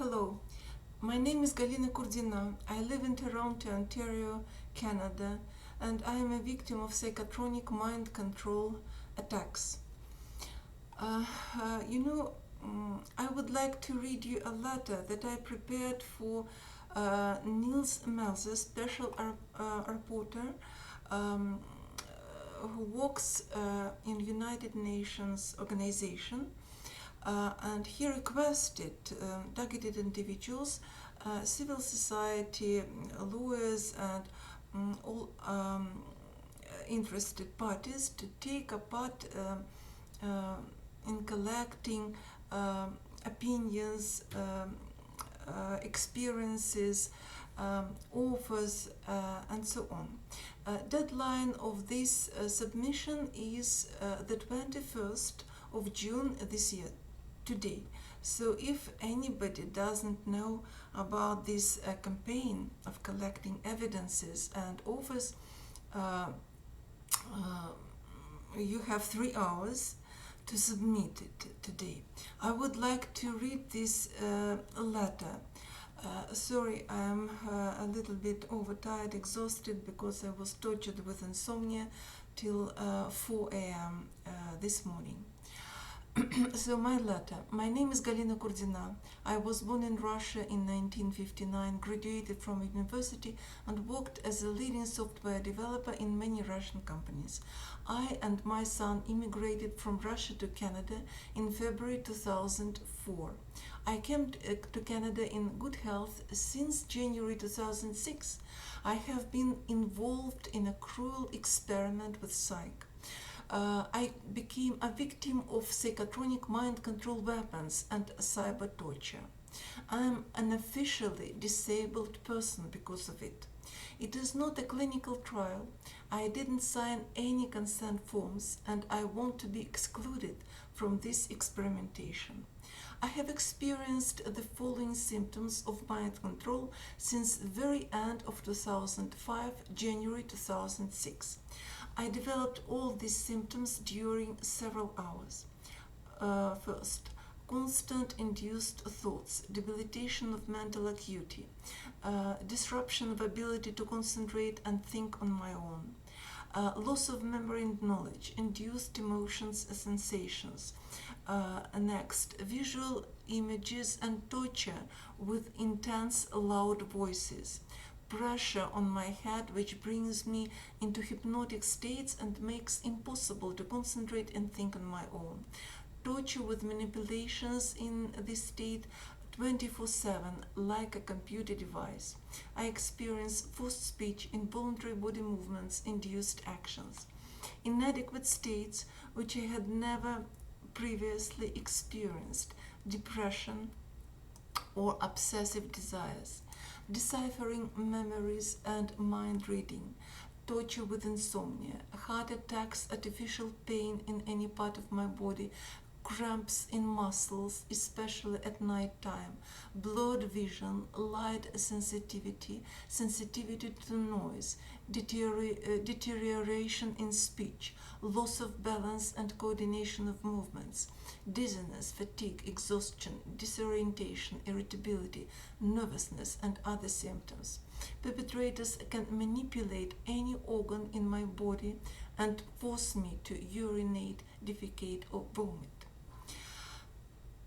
Hello, my name is Galina Kurdina. I live in Toronto, Ontario, Canada, and I am a victim of psychotronic mind control attacks. I would like to read you a letter that I prepared for Nils Melzer, special rapporteur, um, who works in United Nations organization. And he requested targeted individuals, civil society, lawyers, and all interested parties to take a part in collecting opinions, experiences, offers, and so on. Deadline of this submission is the 21st of June this year, today. So if anybody doesn't know about this campaign of collecting evidences and offers, you have 3 hours to submit it today. I would like to read this letter. Sorry, I'm a little bit overtired, exhausted, because I was tortured with insomnia till 4 a.m. This morning. So my letter. My name is Galina Kurdina. I was born in Russia in 1959, graduated from university, and worked as a leading software developer in many Russian companies. I and my son immigrated from Russia to Canada in February 2004. I came to Canada in good health since January 2006. I have been involved in a cruel experiment with psych. I became a victim of psychotronic mind control weapons and cybertorture. I am an officially disabled person because of it. It is not a clinical trial. I didn't sign any consent forms, and I want to be excluded from this experimentation. I have experienced the following symptoms of mind control since the very end of 2005, January 2006. I developed all these symptoms during several hours. First, constant induced thoughts, debilitation of mental acuity, disruption of ability to concentrate and think on my own, loss of memory and knowledge, induced emotions and sensations. Next, visual images and torture with intense loud voices, pressure on my head which brings me into hypnotic states and makes impossible to concentrate and think on my own, torture with manipulations in this state 24/7 like a computer device. I experience forced speech, involuntary body movements, induced actions, inadequate states which I had never previously experienced, depression or obsessive desires, deciphering memories and mind reading, torture with insomnia, heart attacks, artificial pain in any part of my body, cramps in muscles, especially at night time, blurred vision, light sensitivity, sensitivity to noise, deterioration in speech, loss of balance and coordination of movements, dizziness, fatigue, exhaustion, disorientation, irritability, nervousness, and other symptoms. Perpetrators can manipulate any organ in my body and force me to urinate, defecate, or vomit.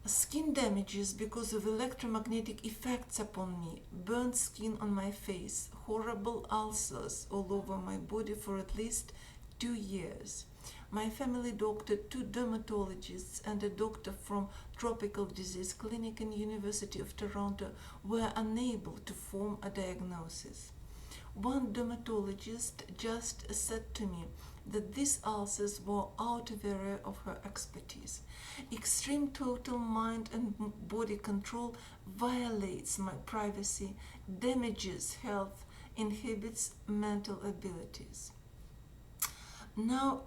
Skin damages because of electromagnetic effects upon me, burnt skin on my face, horrible ulcers all over my body for at least 2 years. My family doctor, 2 dermatologists, and a doctor from Tropical Disease Clinic in University of Toronto were unable to form a diagnosis. One dermatologist just said to me that these ulcers were out of area of her expertise. Extreme total mind and body control violates my privacy, damages health, inhibits mental abilities. Now,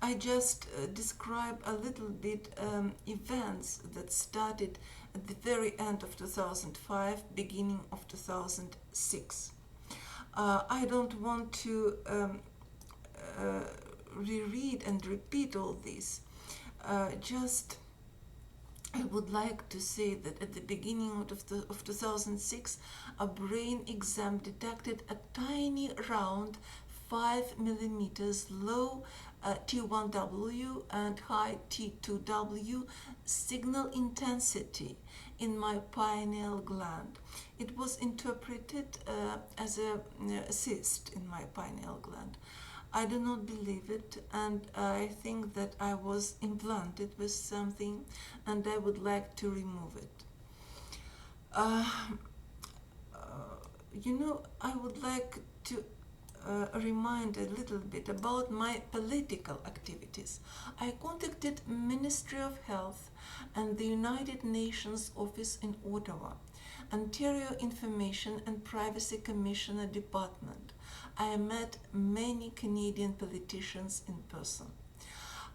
I just describe a little bit events that started at the very end of 2005, beginning of 2006. I don't want to reread and repeat all this. Just I would like to say that at the beginning of 2006, a brain exam detected a tiny round 5 millimeters low T1W and high T2W signal intensity in my pineal gland. It was interpreted as a cyst in my pineal gland. I do not believe it, and I think that I was implanted with something, and I would like to remove it. Uh, I would like to remind a little bit about my political activities. I contacted Ministry of Health and the United Nations Office in Ottawa, Ontario Information and Privacy Commissioner Department. I met many Canadian politicians in person.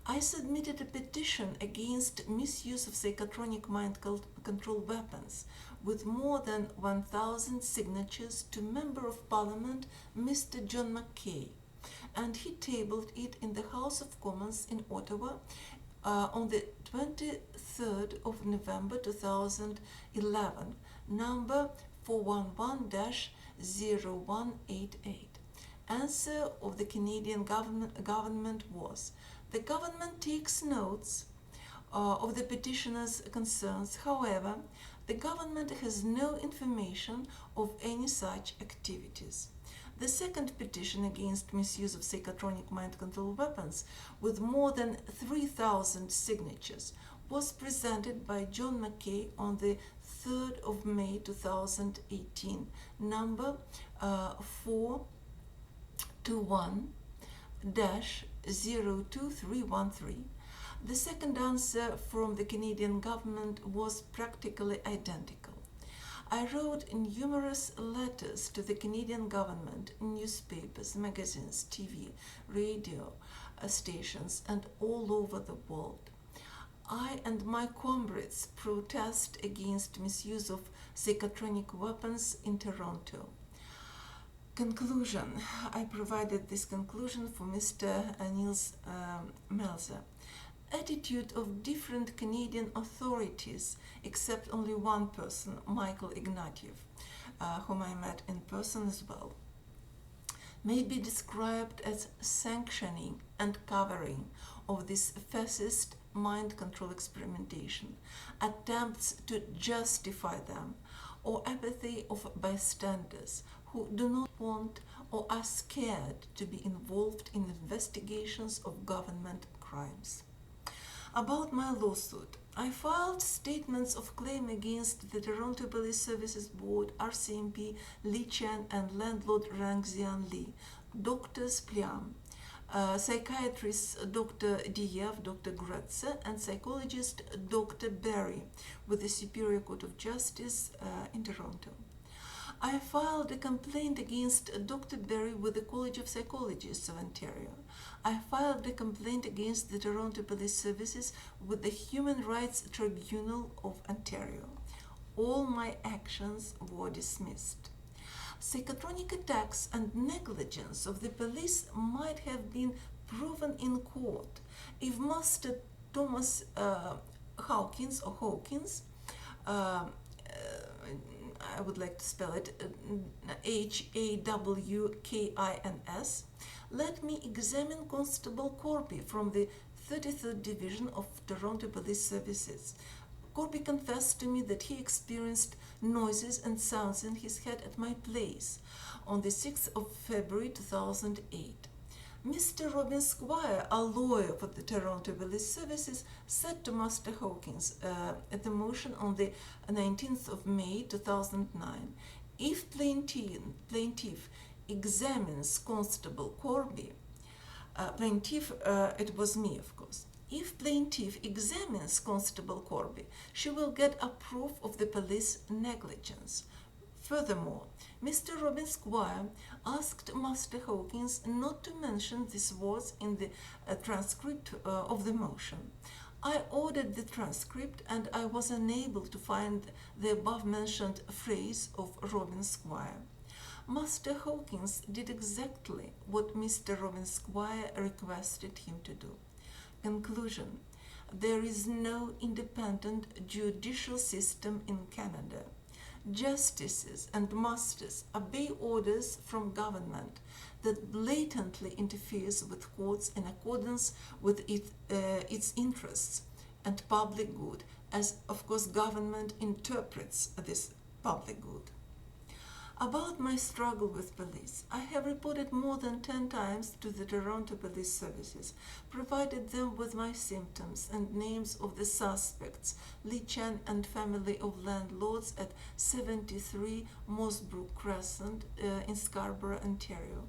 I submitted a petition against misuse of psychotronic mind control weapons with more than 1,000 signatures to Member of Parliament Mr. John McKay, and he tabled it in the House of Commons in Ottawa on the 23rd of November 2011, number 411-0188. Answer of the Canadian government was: the government takes notes of the petitioner's concerns. However, the government has no information of any such activities. The second petition against misuse of psychotronic mind control weapons, with more than 3,000 signatures, was presented by John McKay on the 3rd of May 2018, number 421-02313. The second answer from the Canadian government was practically identical. I wrote numerous letters to the Canadian government, newspapers, magazines, TV, radio stations, and all over the world. I and my comrades protest against misuse of psychotronic weapons in Toronto. Conclusion. I provided this conclusion for Mr. Nils Melzer. Attitude of different Canadian authorities, except only one person, Michael Ignatieff, whom I met in person as well, may be described as sanctioning and covering of this fascist mind control experimentation, attempts to justify them, or apathy of bystanders who do not want or are scared to be involved in investigations of government crimes. About my lawsuit, I filed statements of claim against the Toronto Police Services Board, RCMP, Lee Chen, and landlord Rang Xian Li, Doctors Pliam, psychiatrists Dr. Diev, Dr. Gretze, and psychologist Dr. Berry with the Superior Court of Justice in Toronto. I filed a complaint against Dr. Berry with the College of Psychologists of Ontario. I filed a complaint against the Toronto Police Services with the Human Rights Tribunal of Ontario. All my actions were dismissed. Psychotronic attacks and negligence of the police might have been proven in court if Master Thomas Hawkins, I would like to spell it Hawkins, let me examine Constable Corby from the 33rd Division of Toronto Police Services. Corby confessed to me that he experienced noises and sounds in his head at my place on the 6th of February 2008. Mr. Robin Squire, a lawyer for the Toronto Police Services, said to Master Hawkins at the motion on the 19th of May 2009, if plaintiff examines Constable Corby, it was me, of course. If plaintiff examines Constable Corby, she will get a proof of the police negligence. Furthermore, Mr. Robin Squire asked Master Hawkins not to mention these words in the transcript of the motion. I ordered the transcript and I was unable to find the above-mentioned phrase of Robin Squire. Master Hawkins did exactly what Mr. Robin Squire requested him to do. Conclusion. There is no independent judicial system in Canada. Justices and masters obey orders from government that blatantly interferes with courts in accordance with its interests and public good, as of course government interprets this public good. About my struggle with police, I have reported more than 10 times to the Toronto Police Services, provided them with my symptoms and names of the suspects, Lee Chen and family of landlords at 73 Mossbrook Crescent in Scarborough, Ontario.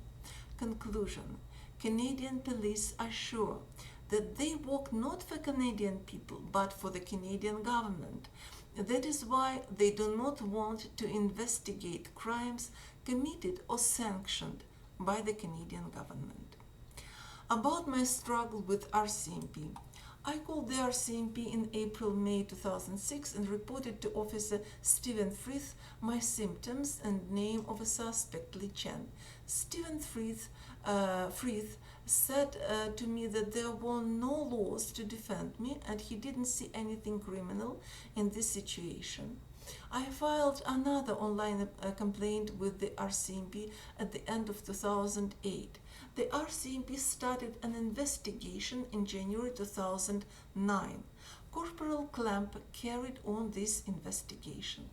Conclusion: Canadian police are sure that they work not for Canadian people but for the Canadian government. That is why they do not want to investigate crimes committed or sanctioned by the Canadian government. About my struggle with RCMP, I called the RCMP in April-May 2006 and reported to Officer Stephen Frith my symptoms and name of a suspect, Lee Chen. Stephen Frith said to me that there were no laws to defend me and he didn't see anything criminal in this situation. I filed another online complaint with the RCMP at the end of 2008. The RCMP started an investigation in January 2009. Corporal Clamp carried on this investigation.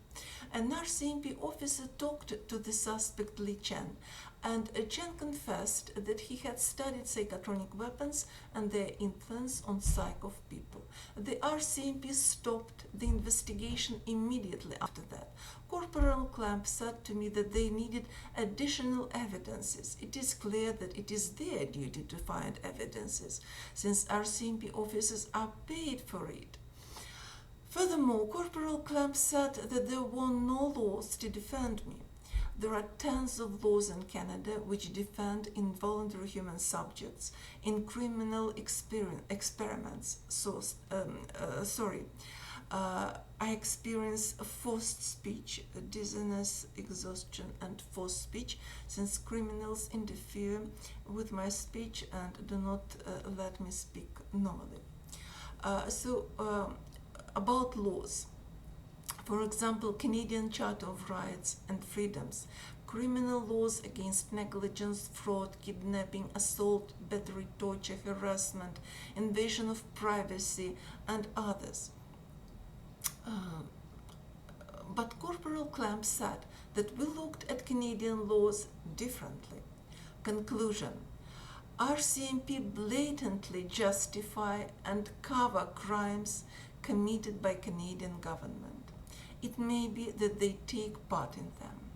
An RCMP officer talked to the suspect Lee Chen, and Chen confessed that he had studied psychotronic weapons and their influence on psyche of people. The RCMP stopped the investigation immediately after that. Corporal Clamp said to me that they needed additional evidences. It is clear that it is their duty to find evidences, since RCMP officers are paid for it. Furthermore, Corporal Clamp said that there were no laws to defend me. There are tens of laws in Canada which defend involuntary human subjects in criminal experiments. I experience forced speech, dizziness, exhaustion, and forced speech, since criminals interfere with my speech and do not let me speak normally. About laws. For example, Canadian Charter of Rights and Freedoms, criminal laws against negligence, fraud, kidnapping, assault, battery, torture, harassment, invasion of privacy, and others. But Corporal Clamp said that we looked at Canadian laws differently. Conclusion: RCMP blatantly justify and cover crimes committed by Canadian government. It may be that they take part in them.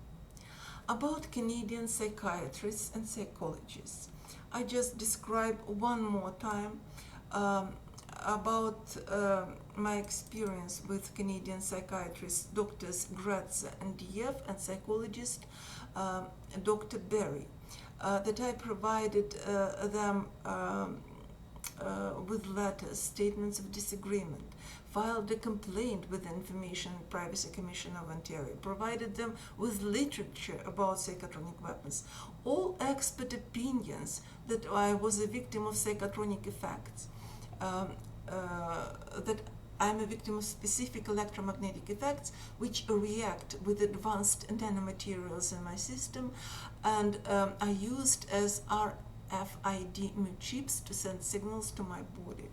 About Canadian psychiatrists and psychologists, I just describe one more time about my experience with Canadian psychiatrists, Doctors Gratza and Diev, and psychologist Dr. Berry, that I provided them with letters, statements of disagreement, filed a complaint with the Information and Privacy Commission of Ontario, provided them with literature about psychotronic weapons, all expert opinions that I was a victim of psychotronic effects, that I'm a victim of specific electromagnetic effects which react with advanced nanomaterials in my system, and are used as RFID chips to send signals to my body.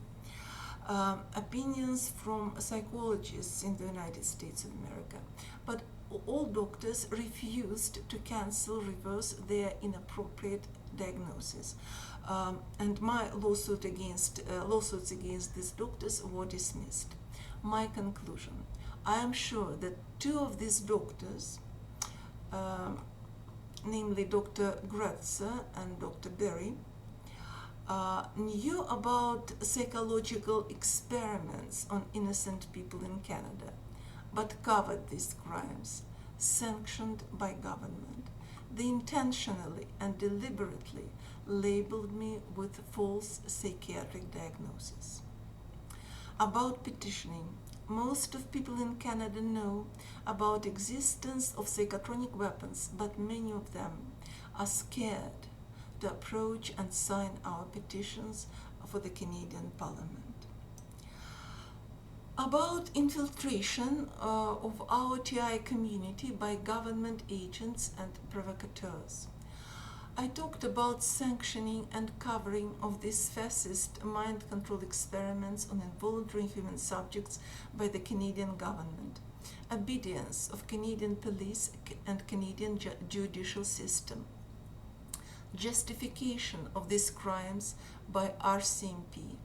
Opinions from psychologists in the United States of America, but all doctors refused to cancel, reverse their inappropriate diagnosis, and my lawsuits against these doctors were dismissed. My conclusion: I am sure that two of these doctors, namely Dr. Gratza and Dr. Berry, knew about psychological experiments on innocent people in Canada, but covered these crimes, sanctioned by government. They intentionally and deliberately labeled me with false psychiatric diagnosis. About petitioning, most of people in Canada know about existence of psychotronic weapons, but many of them are scared to approach and sign our petitions for the Canadian Parliament. About infiltration of our TI community by government agents and provocateurs. I talked about sanctioning and covering of these fascist mind control experiments on involuntary human subjects by the Canadian government, obedience of Canadian police and Canadian judicial system, justification of these crimes by RCMP,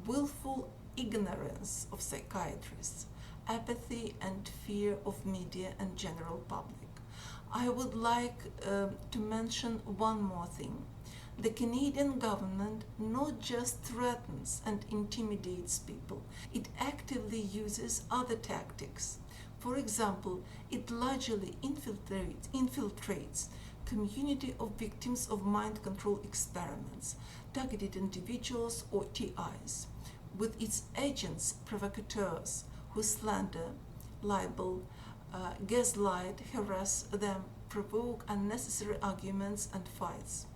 willful ignorance of psychiatrists, apathy and fear of media and general public. I would like to mention one more thing. The Canadian government not just threatens and intimidates people, it actively uses other tactics. For example, it largely infiltrates community of victims of mind control experiments, targeted individuals or TIs, with its agents, provocateurs, who slander, libel, gaslight, harass them, provoke unnecessary arguments and fights.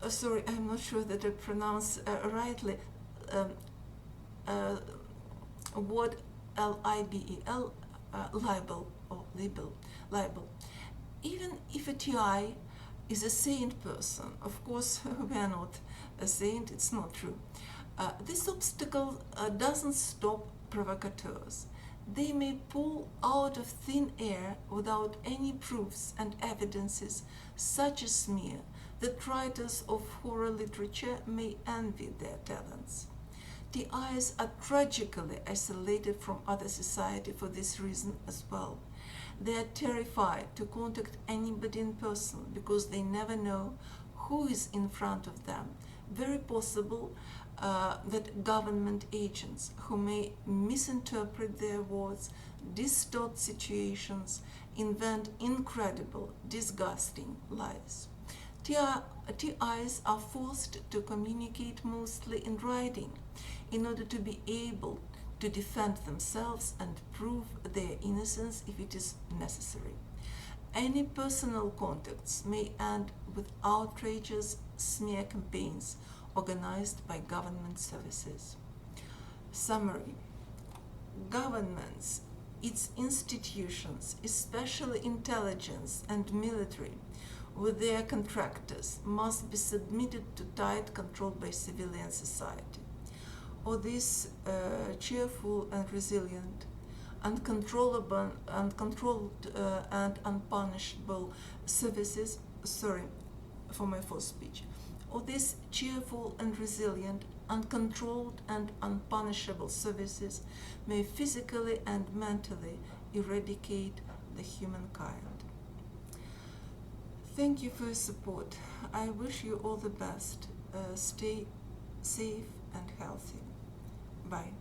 Sorry, I'm not sure that I pronounce rightly. Word libel, libel or libel. Even if a TI is a saint person, of course we are not a saint, it's not true. This obstacle doesn't stop provocateurs. They may pull out of thin air without any proofs and evidences, such as smear, that writers of horror literature may envy their talents. TIs are tragically isolated from other society for this reason as well. They are terrified to contact anybody in person because they never know who is in front of them. Very possible that government agents who may misinterpret their words, distort situations, invent incredible, disgusting lies. TIs are forced to communicate mostly in writing in order to be able to defend themselves and prove their innocence if it is necessary. Any personal contacts may end with outrageous smear campaigns organized by government services. Summary. Governments, its institutions, especially intelligence and military, with their contractors, must be submitted to tight control by civilian society. Or these cheerful and resilient, uncontrolled and unpunishable services, sorry for my false speech, or these cheerful and resilient, uncontrolled and unpunishable services may physically and mentally eradicate the humankind. Thank you for your support. I wish you all the best. Stay safe and healthy. Bye.